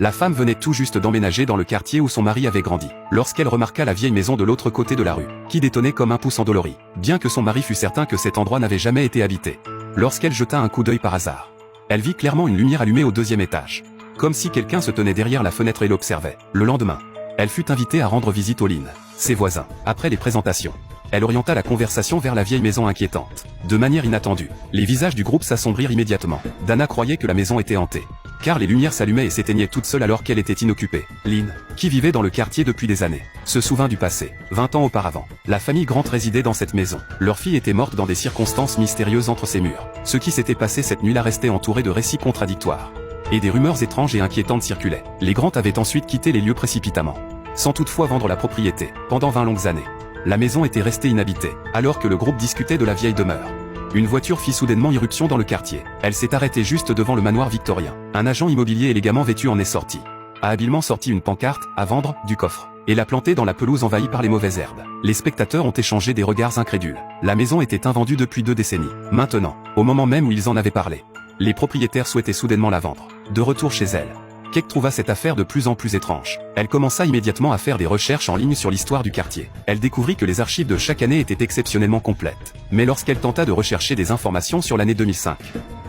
La femme venait tout juste d'emménager dans le quartier où son mari avait grandi, lorsqu'elle remarqua la vieille maison de l'autre côté de la rue, qui détonnait comme un pouce endolori, bien que son mari fût certain que cet endroit n'avait jamais été habité. Lorsqu'elle jeta un coup d'œil par hasard, elle vit clairement une lumière allumée au deuxième étage, comme si quelqu'un se tenait derrière la fenêtre et l'observait. Le lendemain, elle fut invitée à rendre visite aux Lynn, ses voisins. Après les présentations, elle orienta la conversation vers la vieille maison inquiétante. De manière inattendue, les visages du groupe s'assombrirent immédiatement. Dana croyait que la maison était hantée, car les lumières s'allumaient et s'éteignaient toutes seules alors qu'elle était inoccupée. Lynn, qui vivait dans le quartier depuis des années, se souvint du passé. 20 ans auparavant, la famille Grant résidait dans cette maison. Leur fille était morte dans des circonstances mystérieuses entre ses murs. Ce qui s'était passé cette nuit-là restait entouré de récits contradictoires. Et des rumeurs étranges et inquiétantes circulaient. Les Grant avaient ensuite quitté les lieux précipitamment, sans toutefois vendre la propriété. Pendant 20 longues années, la maison était restée inhabitée, alors que le groupe discutait de la vieille demeure. Une voiture fit soudainement irruption dans le quartier. Elle s'est arrêtée juste devant le manoir victorien. Un agent immobilier élégamment vêtu en est sorti, a habilement sorti une pancarte « À vendre » du coffre, et l'a plantée dans la pelouse envahie par les mauvaises herbes. Les spectateurs ont échangé des regards incrédules. La maison était invendue depuis 2 décennies. Maintenant, au moment même où ils en avaient parlé, les propriétaires souhaitaient soudainement la vendre. De retour chez elle, Kate trouva cette affaire de plus en plus étrange. Elle commença immédiatement à faire des recherches en ligne sur l'histoire du quartier. Elle découvrit que les archives de chaque année étaient exceptionnellement complètes. Mais lorsqu'elle tenta de rechercher des informations sur l'année 2005,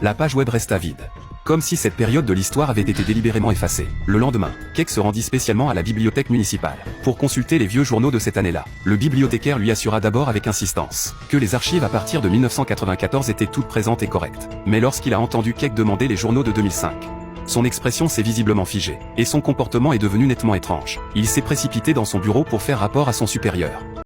la page web resta vide, comme si cette période de l'histoire avait été délibérément effacée. Le lendemain, Kate se rendit spécialement à la bibliothèque municipale pour consulter les vieux journaux de cette année-là. Le bibliothécaire lui assura d'abord avec insistance que les archives à partir de 1994 étaient toutes présentes et correctes. Mais lorsqu'il a entendu Kate demander les journaux de 2005, son expression s'est visiblement figée, et son comportement est devenu nettement étrange. Il s'est précipité dans son bureau pour faire rapport à son supérieur.